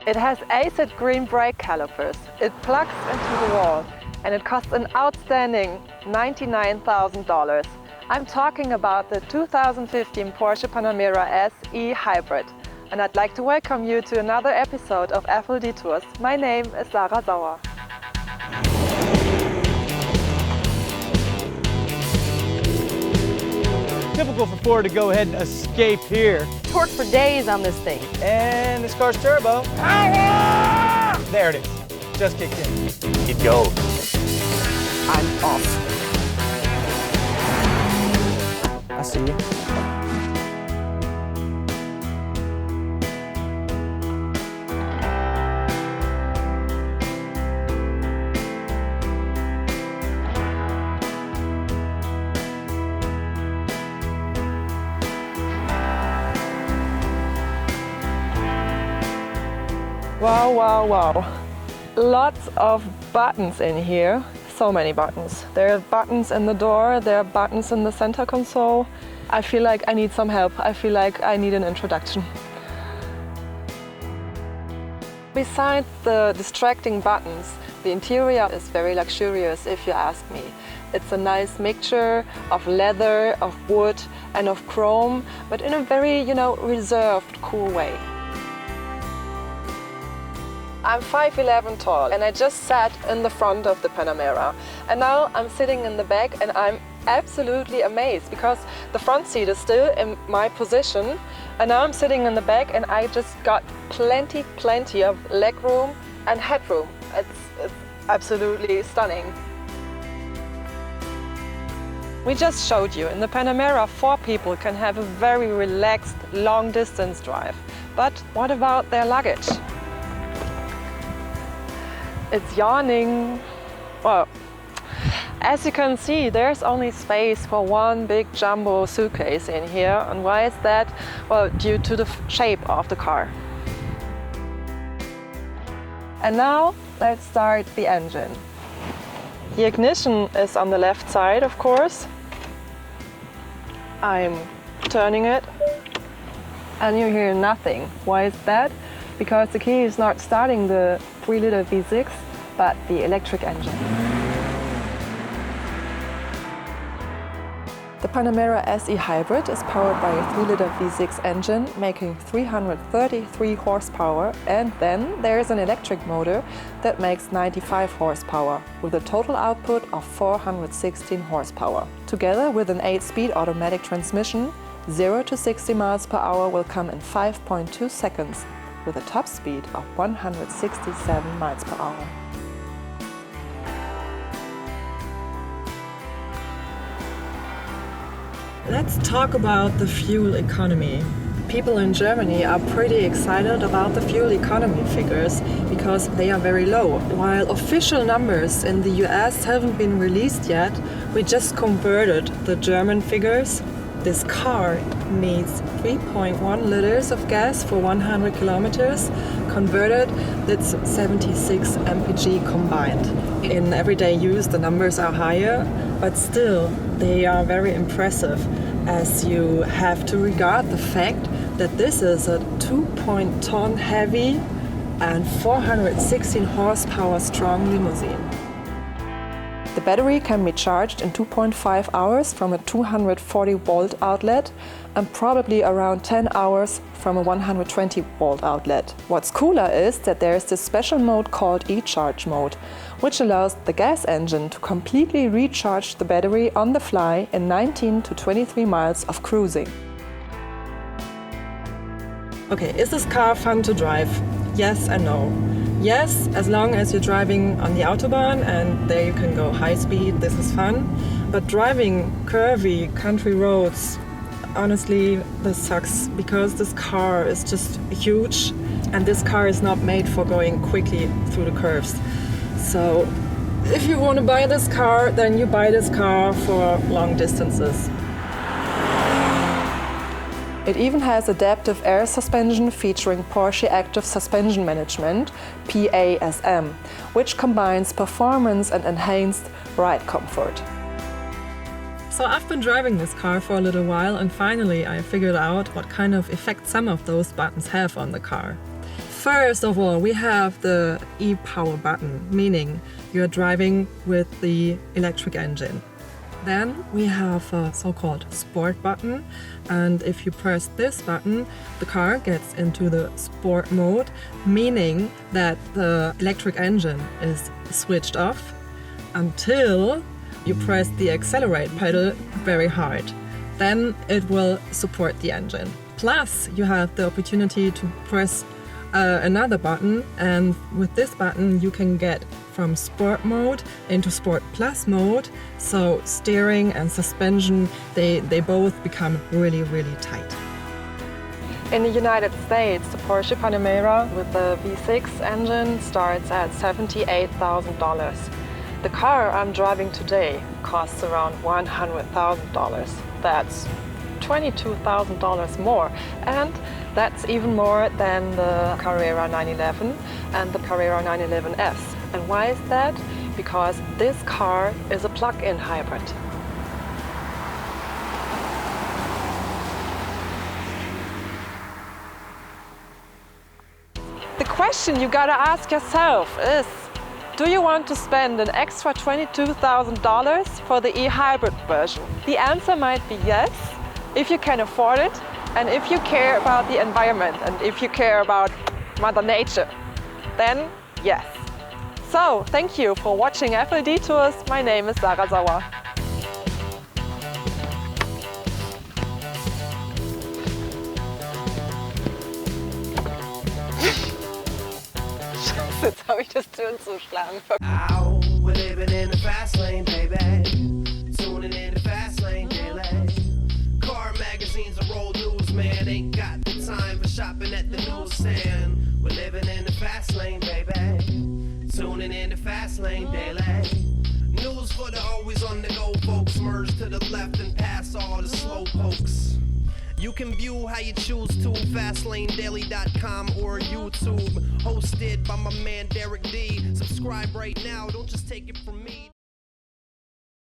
It has acid green brake calipers, it plugs into the wall, and it costs an outstanding $99,000. I'm talking about the 2015 Porsche Panamera S E-Hybrid. And I'd like to welcome you to another episode of FL Detours. My name is Sarah Sauer. Typical for Ford to go ahead and escape here. Torque for days on this thing. And this car's turbo. There it is. Just kicked in. It goes. I'm off. I see you. Wow, wow, wow. Lots of buttons in here. So many buttons. There are buttons in the door, there are buttons in the center console. I feel like I need some help. I feel like I need an introduction. Besides the distracting buttons, the interior is very luxurious if you ask me. It's a nice mixture of leather, of wood and of chrome, but in a very, reserved, cool way. I'm 5'11" tall and I just sat in the front of the Panamera. And now I'm sitting in the back and I'm absolutely amazed because the front seat is still in my position. And now I'm sitting in the back and I just got plenty of leg room and headroom. It's absolutely stunning. We just showed you, in the Panamera, 4 people can have a very relaxed, long distance drive. But what about their luggage? It's yawning. Well, as you can see, there's only space for one big jumbo suitcase in here. And why is that? Well, due to the shape of the car. And now let's start the engine. The ignition is on the left side, of course. I'm turning it and you hear nothing. Why is that? Because the key is not starting the 3-liter V6, but the electric engine. The Panamera S E-Hybrid is powered by a 3-liter V6 engine, making 333 horsepower, and then there is an electric motor that makes 95 horsepower, with a total output of 416 horsepower. Together with an 8-speed automatic transmission, 0 to 60 miles per hour will come in 5.2 seconds, with a top speed of 167 miles per hour. Let's talk about the fuel economy. People in Germany are pretty excited about the fuel economy figures because they are very low. While official numbers in the US haven't been released yet, we just converted the German figures. This car needs 3.1 liters of gas for 100 kilometers. Converted, that's 76 mpg combined. In everyday use, the numbers are higher, but still, they are very impressive, as you have to regard the fact that this is a 2-ton heavy and 416 horsepower strong limousine. The battery can be charged in 2.5 hours from a 240-volt outlet and probably around 10 hours from a 120-volt outlet. What's cooler is that there is this special mode called e-charge mode, which allows the gas engine to completely recharge the battery on the fly in 19 to 23 miles of cruising. Okay, is this car fun to drive? Yes and no. Yes, as long as you're driving on the Autobahn and there you can go high speed, this is fun. But driving curvy country roads, honestly, this sucks because this car is just huge and this car is not made for going quickly through the curves. So if you want to buy this car, then you buy this car for long distances. It even has adaptive air suspension featuring Porsche Active Suspension Management, PASM, which combines performance and enhanced ride comfort. So I've been driving this car for a little while and finally I figured out what kind of effect some of those buttons have on the car. First of all, we have the e-power button, meaning you're driving with the electric engine. Then we have a so-called sport button, and if you press this button, the car gets into the sport mode, meaning that the electric engine is switched off until you press the accelerate pedal very hard. Then it will support the engine. Plus, you have the opportunity to press another button, and with this button you can get from sport mode into sport plus mode, so steering and suspension, they both become really, really tight. In the United States, the Porsche Panamera with the V6 engine starts at $78,000. The car I'm driving today costs around $100,000. That's $22,000 more, and that's even more than the Carrera 911 and the Carrera 911S. And why is that? Because this car is a plug-in hybrid. The question you gotta ask yourself is, do you want to spend an extra $22,000 for the e-hybrid version? The answer might be yes, if you can afford it, and if you care about the environment, and if you care about Mother Nature, then yes. So, thank you for watching FLD Tours. My name is Sarah Sauer. Jetzt habe ich das Türen zuschlagen. Ow, we're living in the fast lane, baby. Tuning in the fast lane daily. Car magazines are road news, man. Ain't got the time for shopping at the newsstand. We're living in the fast lane, baby. Tuning in the fast lane daily. News for the always on the go folks. Merge to the left and pass all the slow pokes. You can view how you choose to, FastLaneDaily.com or YouTube. Hosted by my man Derek D. Subscribe right now, don't just take it from me.